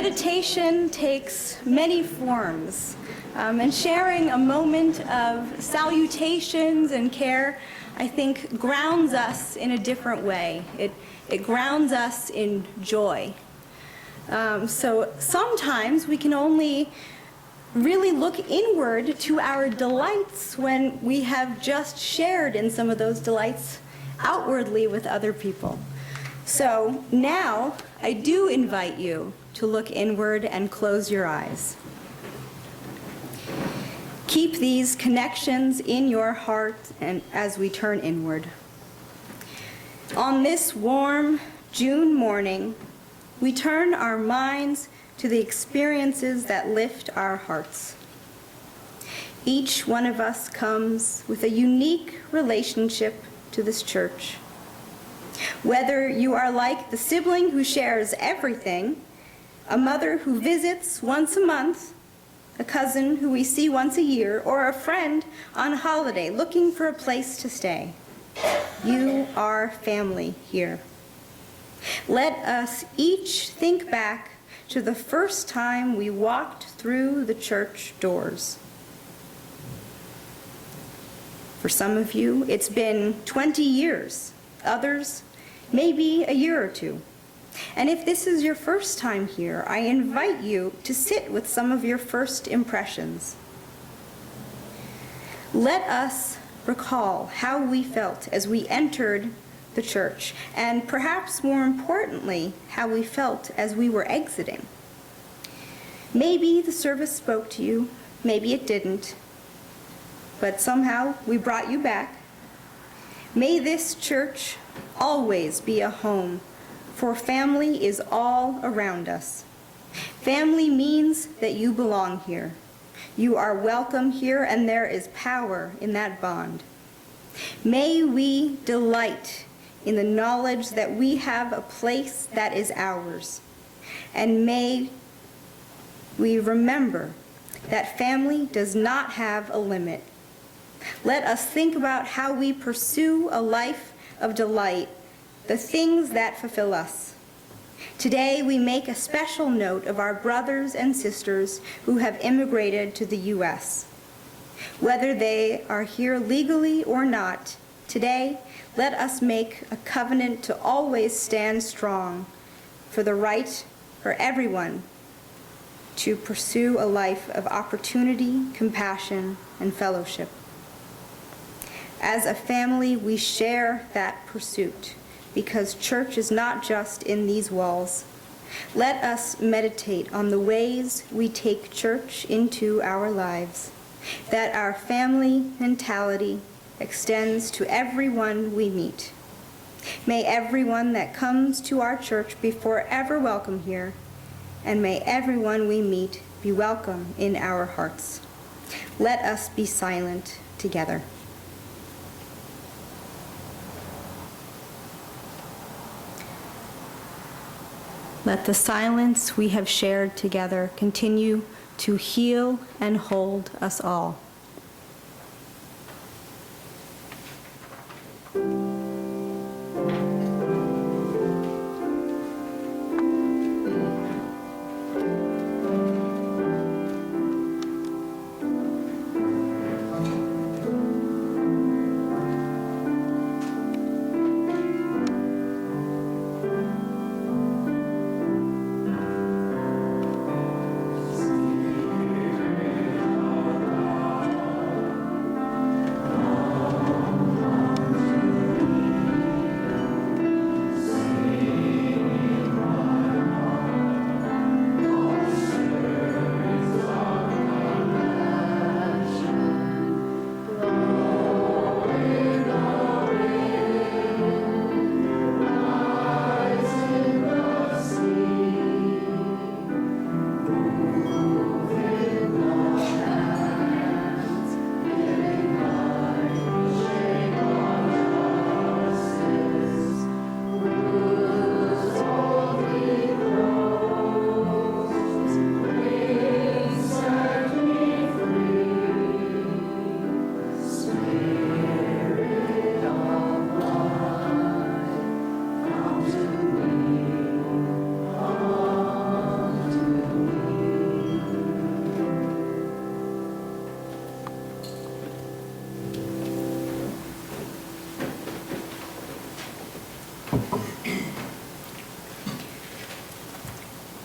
meditation takes many forms, and sharing a moment of salutations and care, I think, grounds us in a different way. It grounds us in joy. So sometimes we can only really look inward to our delights when we have just shared in some of those delights outwardly with other people. So now I do invite you to look inward and close your eyes. Keep these connections in your heart and as we turn inward. On this warm June morning, we turn our minds to the experiences that lift our hearts. Each one of us comes with a unique relationship to this church. Whether you are like the sibling who shares everything, a mother who visits once a month, a cousin who we see once a year, or a friend on holiday looking for a place to stay, you are family here. Let us each think back to the first time we walked through the church doors. For some of you, it's been 20 years. Others, maybe a year or two. And if this is your first time here, I invite you to sit with some of your first impressions. Let us recall how we felt as we entered the church, and perhaps more importantly, how we felt as we were exiting. Maybe the service spoke to you, maybe it didn't, but somehow we brought you back. May this church always be a home, for family is all around us. Family means that you belong here. You are welcome here, and there is power in that bond. May we delight in the knowledge that we have a place that is ours, and may we remember that family does not have a limit. Let us think about how we pursue a life of delight, the things that fulfill us. Today, we make a special note of our brothers and sisters who have immigrated to the U.S. Whether they are here legally or not, today, let us make a covenant to always stand strong for the right for everyone to pursue a life of opportunity, compassion, and fellowship. As a family, we share that pursuit because church is not just in these walls. Let us meditate on the ways we take church into our lives, that our family mentality extends to everyone we meet. May everyone that comes to our church be forever welcome here, and may everyone we meet be welcome in our hearts. Let us be silent together. Let the silence we have shared together continue to heal and hold us all.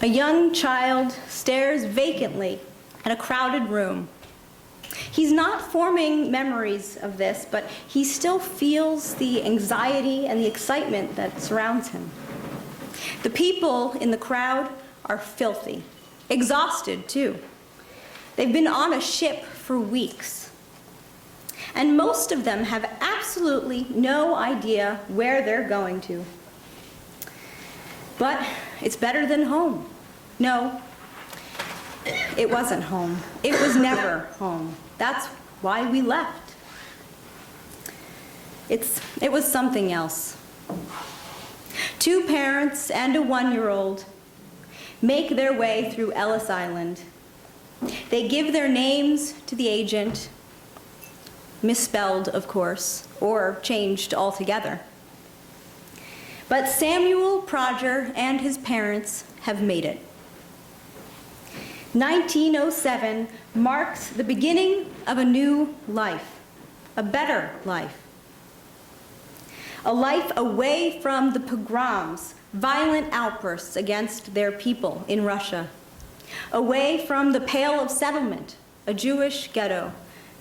A young child stares vacantly at a crowded room. He's not forming memories of this, but he still feels the anxiety and the excitement that surrounds him. The people in the crowd are filthy, exhausted too. They've been on a ship for weeks, and most of them have absolutely no idea where they're going to. But it's better than home. No, it wasn't home. It was never home. That's why we left. It was something else. 2 parents and a 1-year-old make their way through Ellis Island. They give their names to the agent, misspelled, of course, or changed altogether. But Samuel Prodger and his parents have made it. 1907 marks the beginning of a new life, a better life. A life away from the pogroms, violent outbursts against their people in Russia. Away from the Pale of Settlement, a Jewish ghetto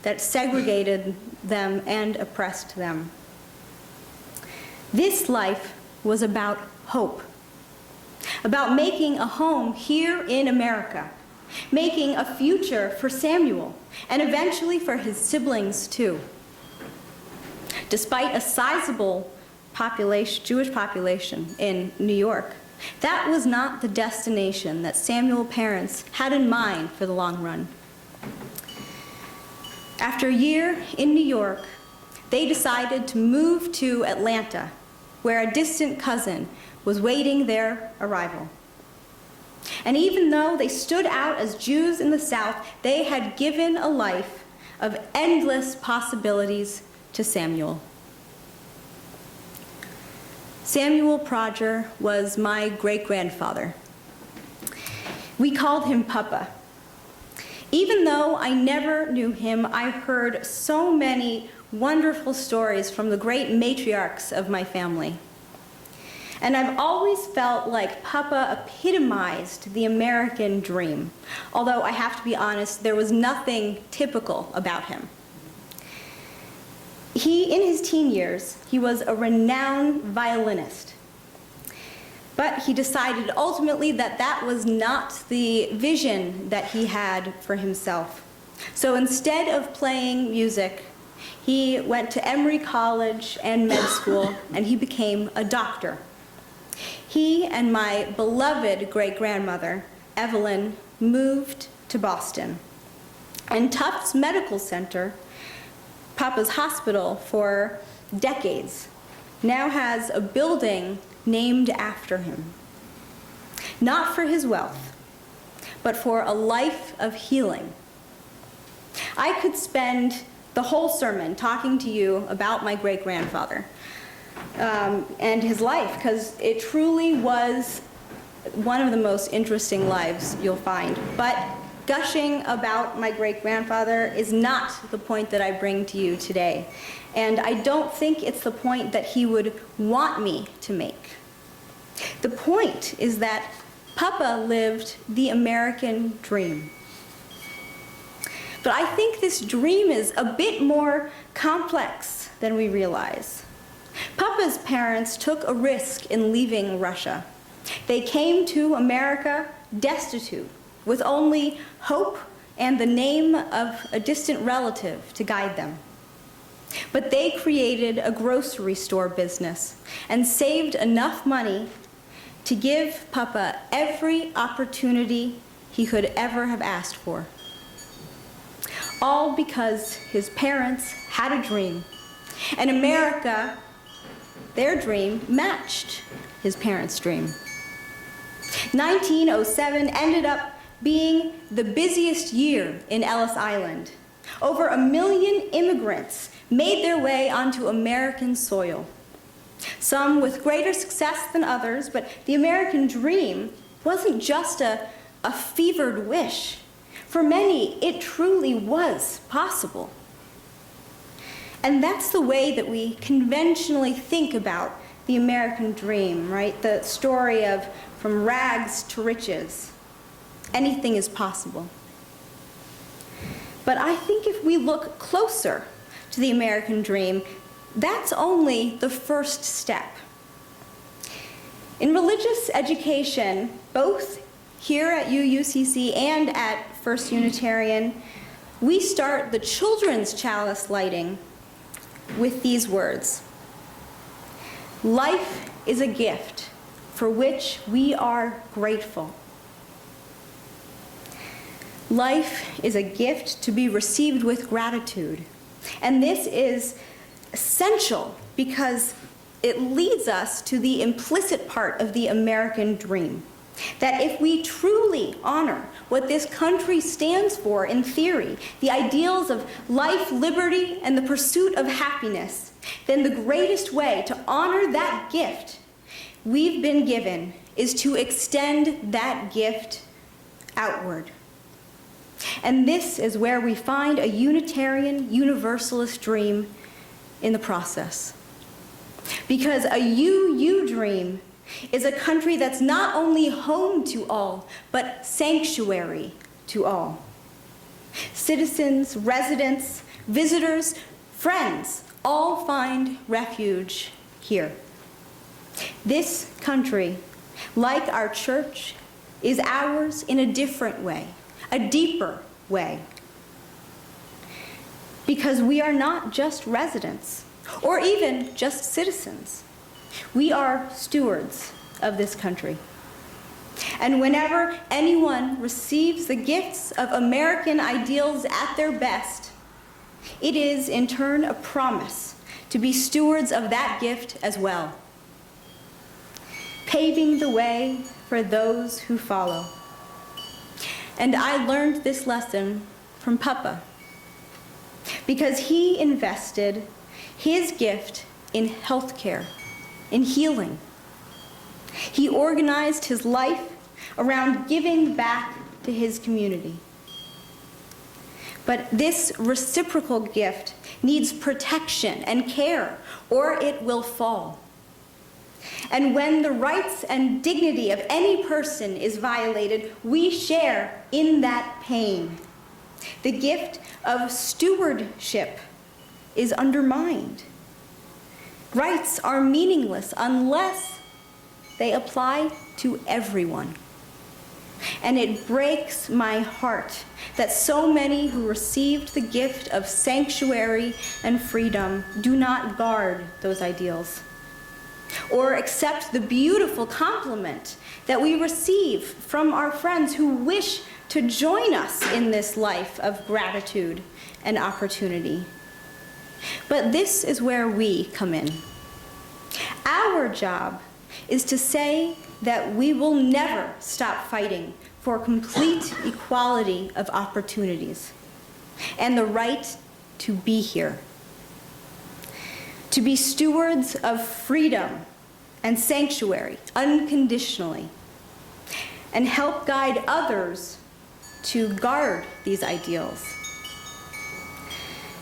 that segregated them and oppressed them. This life was about hope, about making a home here in America, making a future for Samuel, and eventually for his siblings too. Despite a sizable Jewish population in New York, that was not the destination that Samuel's parents had in mind for the long run. After a year in New York, they decided to move to Atlanta, where a distant cousin was waiting their arrival. And even though they stood out as Jews in the South, they had given a life of endless possibilities to Samuel. Samuel Prodger was my great-grandfather. We called him Papa. Even though I never knew him, I heard so many wonderful stories from the great matriarchs of my family. And I've always felt like Papa epitomized the American dream, although I have to be honest, there was nothing typical about him. In his teen years, he was a renowned violinist. But he decided ultimately that that was not the vision that he had for himself. So instead of playing music, he went to Emory College and med school, and he became a doctor. He and my beloved great-grandmother, Evelyn, moved to Boston. And Tufts Medical Center, Papa's hospital for decades, now has a building named after him. Not for his wealth, but for a life of healing. I could spend the whole sermon talking to you about my great-grandfather and his life, because it truly was one of the most interesting lives you'll find. But gushing about my great-grandfather is not the point that I bring to you today. And I don't think it's the point that he would want me to make. The point is that Papa lived the American dream. But I think this dream is a bit more complex than we realize. Papa's parents took a risk in leaving Russia. They came to America destitute, with only hope and the name of a distant relative to guide them. But they created a grocery store business and saved enough money to give Papa every opportunity he could ever have asked for. All because his parents had a dream, and America, their dream, matched his parents' dream. 1907 ended up being the busiest year in Ellis Island. Over 1 million immigrants made their way onto American soil. Some with greater success than others, but the American dream wasn't just a fevered wish. For many, it truly was possible. And that's the way that we conventionally think about the American dream, right? The story of from rags to riches. Anything is possible. But I think if we look closer to the American dream, that's only the first step. In religious education, both here at UUCC and at First Unitarian, we start the children's chalice lighting with these words: "Life is a gift for which we are grateful." Life is a gift to be received with gratitude. And this is essential because it leads us to the implicit part of the American dream. That if we truly honor what this country stands for in theory, the ideals of life, liberty, and the pursuit of happiness, then the greatest way to honor that gift we've been given is to extend that gift outward. And this is where we find a Unitarian Universalist dream in the process. Because a UU dream is a country that's not only home to all, but sanctuary to all. Citizens, residents, visitors, friends all find refuge here. This country, like our church, is ours in a different way, a deeper way. Because we are not just residents, or even just citizens. We are stewards of this country. And whenever anyone receives the gifts of American ideals at their best, it is in turn a promise to be stewards of that gift as well, paving the way for those who follow. And I learned this lesson from Papa, because he invested his gift in healthcare, in healing. He organized his life around giving back to his community. But this reciprocal gift needs protection and care, or it will fall. And when the rights and dignity of any person is violated, we share in that pain. The gift of stewardship is undermined. Rights are meaningless unless they apply to everyone. And it breaks my heart that so many who received the gift of sanctuary and freedom do not guard those ideals, or accept the beautiful compliment that we receive from our friends who wish to join us in this life of gratitude and opportunity. But this is where we come in. Our job is to say that we will never stop fighting for complete equality of opportunities and the right to be here. To be stewards of freedom and sanctuary unconditionally, and help guide others to guard these ideals.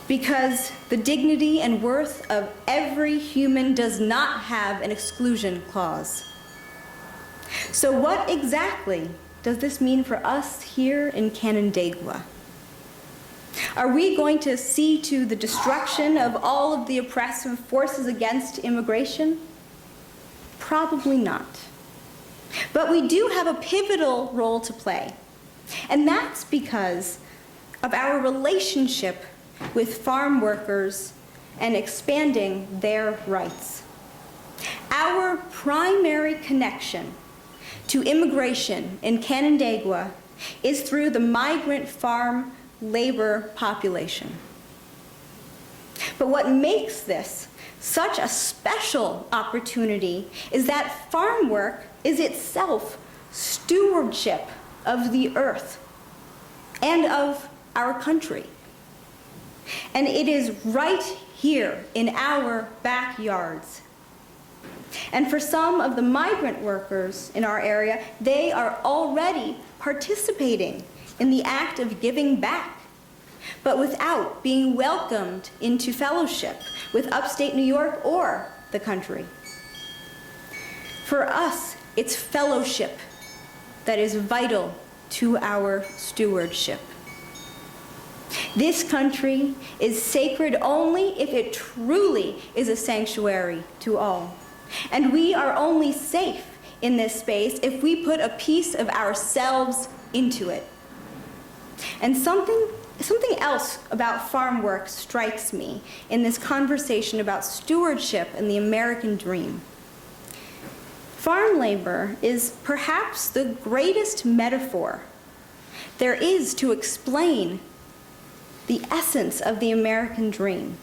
Because the dignity and worth of every human does not have an exclusion clause. So what exactly does this mean for us here in Canandaigua? Are we going to see to the destruction of all of the oppressive forces against immigration? Probably not. But we do have a pivotal role to play, and that's because of our relationship with farm workers and expanding their rights. Our primary connection to immigration in Canandaigua is through the migrant farm labor population. But what makes this such a special opportunity is that farm work is itself stewardship of the earth and of our country. And it is right here in our backyards. And for some of the migrant workers in our area, they are already participating in the act of giving back, but without being welcomed into fellowship with upstate New York or the country. For us, it's fellowship that is vital to our stewardship. This country is sacred only if it truly is a sanctuary to all. And we are only safe in this space if we put a piece of ourselves into it. And something else about farm work strikes me in this conversation about stewardship and the American dream. Farm labor is perhaps the greatest metaphor there is to explain the essence of the American dream.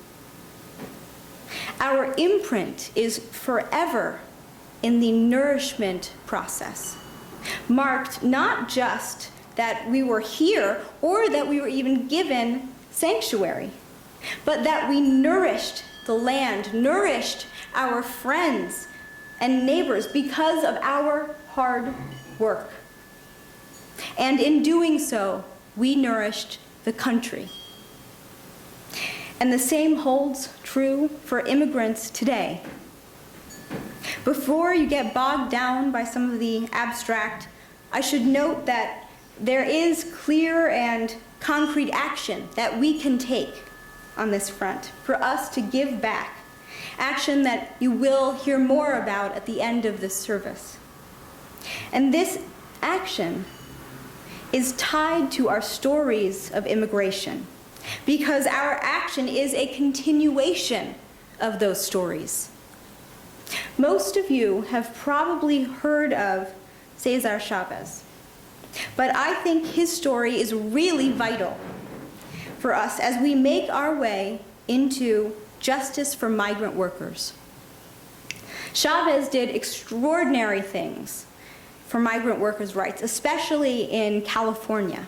Our imprint is forever in the nourishment process, marked not just that we were here or that we were even given sanctuary, but that we nourished the land, nourished our friends and neighbors because of our hard work. And in doing so, we nourished the country. And the same holds true for immigrants today. Before you get bogged down by some of the abstract, I should note that there is clear and concrete action that we can take on this front for us to give back, action that you will hear more about at the end of this service. And this action is tied to our stories of immigration, because our action is a continuation of those stories. Most of you have probably heard of Cesar Chavez, but I think his story is really vital for us as we make our way into justice for migrant workers. Chavez did extraordinary things for migrant workers' rights, especially in California.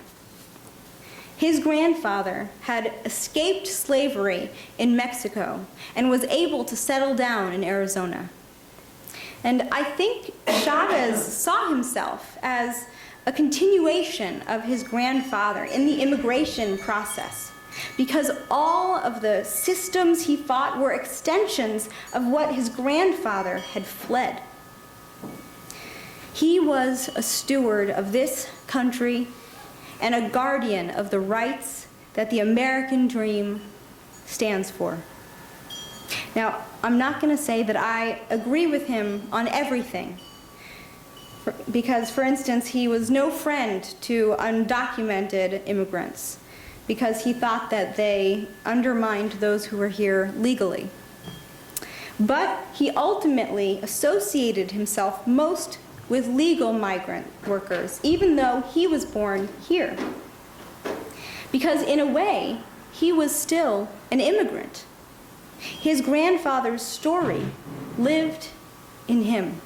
His grandfather had escaped slavery in Mexico and was able to settle down in Arizona. And I think Chavez saw himself as a continuation of his grandfather in the immigration process, because all of the systems he fought were extensions of what his grandfather had fled. He was a steward of this country and a guardian of the rights that the American dream stands for. Now, I'm not going to say that I agree with him on everything, because, for instance, he was no friend to undocumented immigrants, because he thought that they undermined those who were here legally. But he ultimately associated himself most with legal migrant workers, even though he was born here. Because in a way, he was still an immigrant. His grandfather's story lived in him.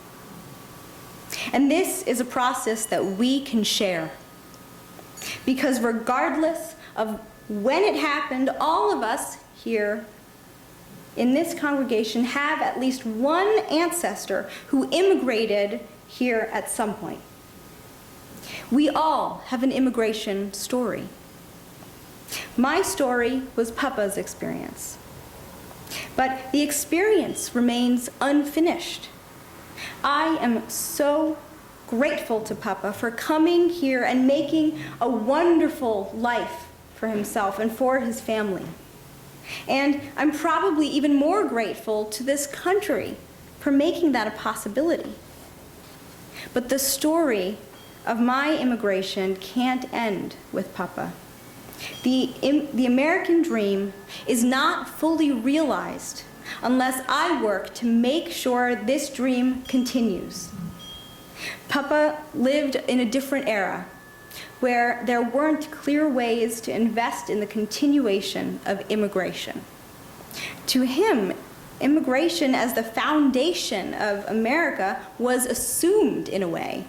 And this is a process that we can share. Because regardless of when it happened, all of us here in this congregation have at least one ancestor who immigrated here at some point. We all have an immigration story. My story was Papa's experience. But the experience remains unfinished. I am so grateful to Papa for coming here and making a wonderful life for himself and for his family. And I'm probably even more grateful to this country for making that a possibility. But the story of my immigration can't end with Papa. The American dream is not fully realized unless I work to make sure this dream continues. Papa lived in a different era where there weren't clear ways to invest in the continuation of immigration. To him, immigration as the foundation of America was assumed in a way.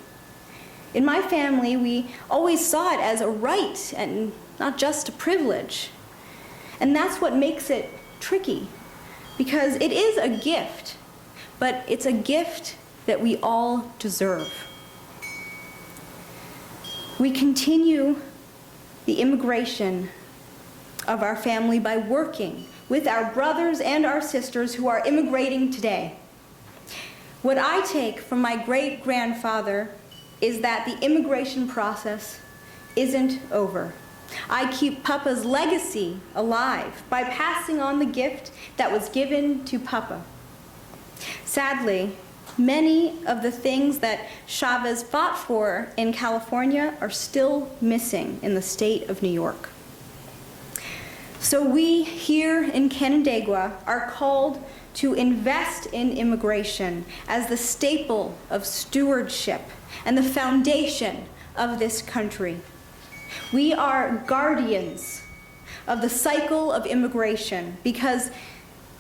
In my family, we always saw it as a right and not just a privilege. And that's what makes it tricky, because it is a gift, but it's a gift that we all deserve. We continue the immigration of our family by working with our brothers and our sisters who are immigrating today. What I take from my great-grandfather is that the immigration process isn't over. I keep Papa's legacy alive by passing on the gift that was given to Papa. Sadly, many of the things that Chavez fought for in California are still missing in the state of New York. So we here in Canandaigua are called to invest in immigration as the staple of stewardship and the foundation of this country. We are guardians of the cycle of immigration because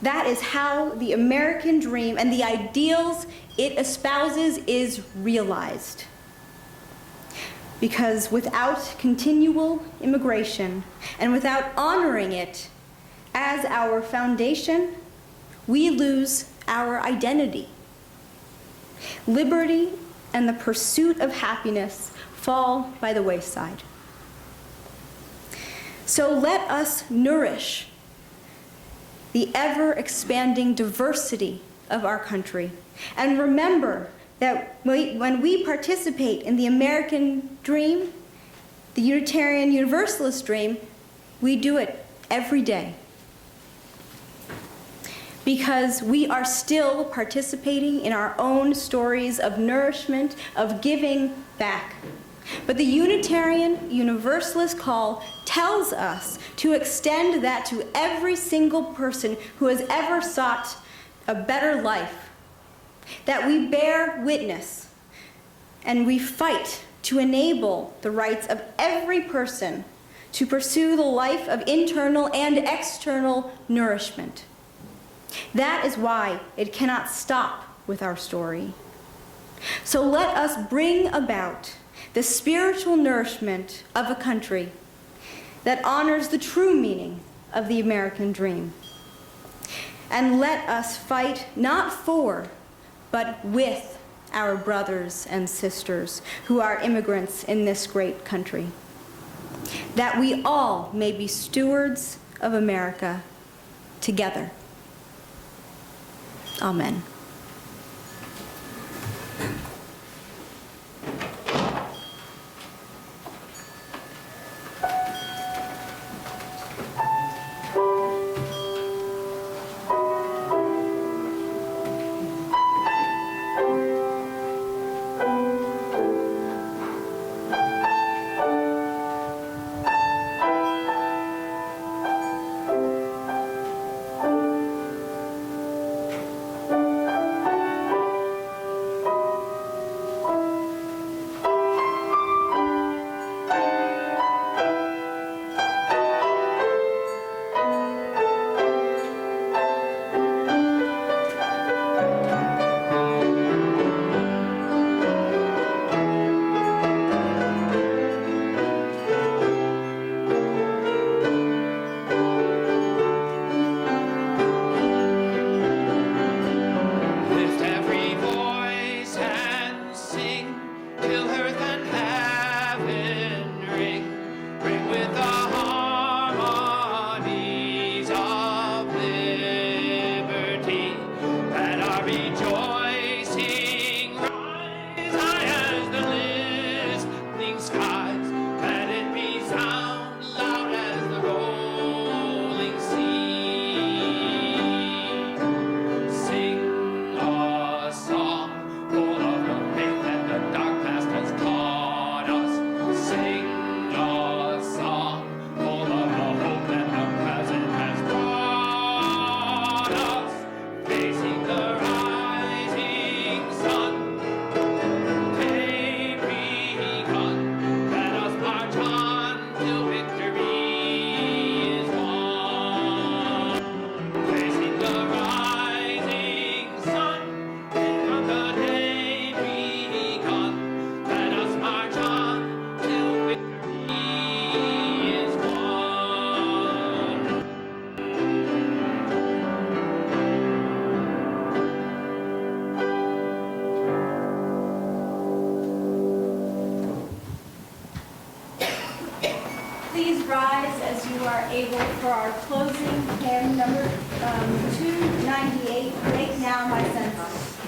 that is how the American dream and the ideals it espouses is realized. Because without continual immigration and without honoring it as our foundation, we lose our identity. Liberty and the pursuit of happiness fall by the wayside. So let us nourish the ever-expanding diversity of our country and remember that when we participate in the American dream, the Unitarian Universalist dream, we do it every day. Because we are still participating in our own stories of nourishment, of giving back. But the Unitarian Universalist call tells us to extend that to every single person who has ever sought a better life. That we bear witness and we fight to enable the rights of every person to pursue the life of internal and external nourishment. That is why it cannot stop with our story. So let us bring about the spiritual nourishment of a country that honors the true meaning of the American dream. And let us fight not for, but with our brothers and sisters who are immigrants in this great country. That we all may be stewards of America together. Amen. Please rise as you are able for our closing hymn number 298, Make Now My Census.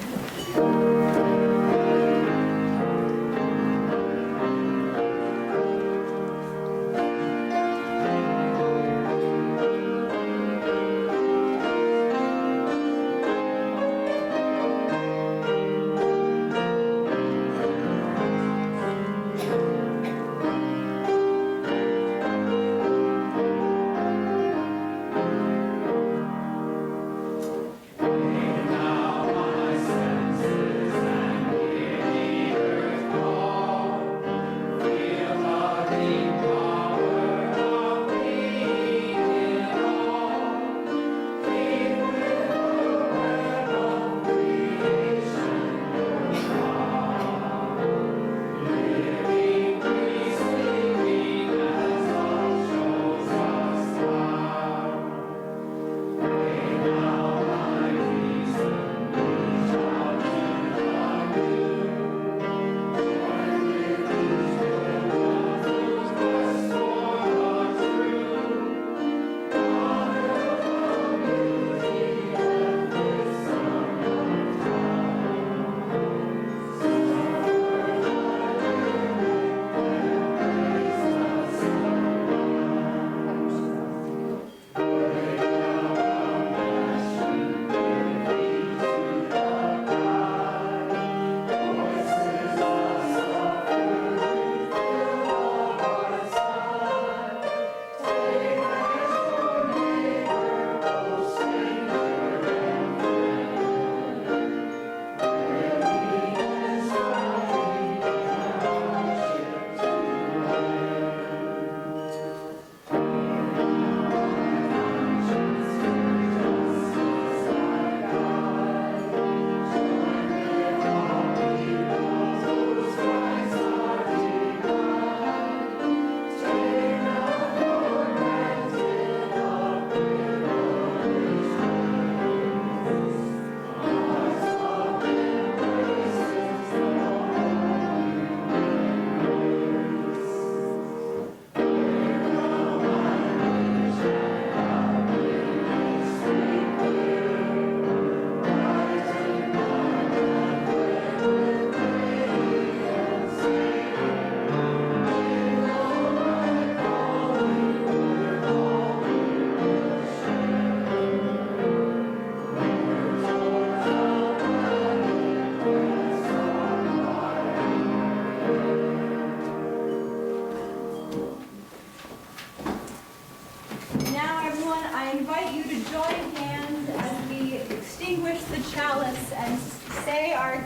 chalice and say our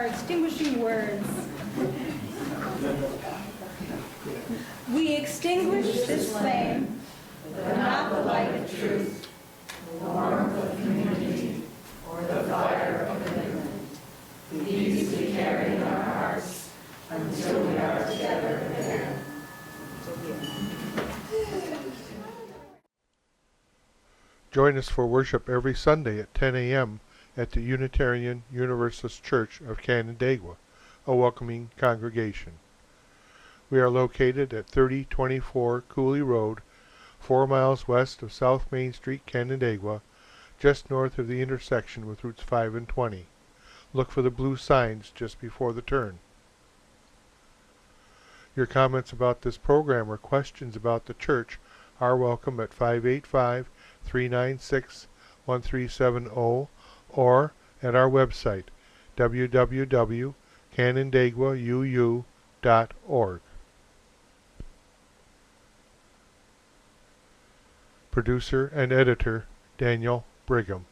extinguishing words. We extinguish this flame, but not the light of truth, the warmth of community, or the fire of commitment. These we carry in our hearts until we are together again. Join us for worship every Sunday at 10 a.m. at the Unitarian Universalist Church of Canandaigua, a welcoming congregation. We are located at 3024 Cooley Road, 4 miles west of South Main Street, Canandaigua, just north of the intersection with Routes 5 and 20. Look for the blue signs just before the turn. Your comments about this program or questions about the church are welcome at 585-396-1370 or at our website, www.canandaiguauu.org. Producer and editor, Daniel Brigham.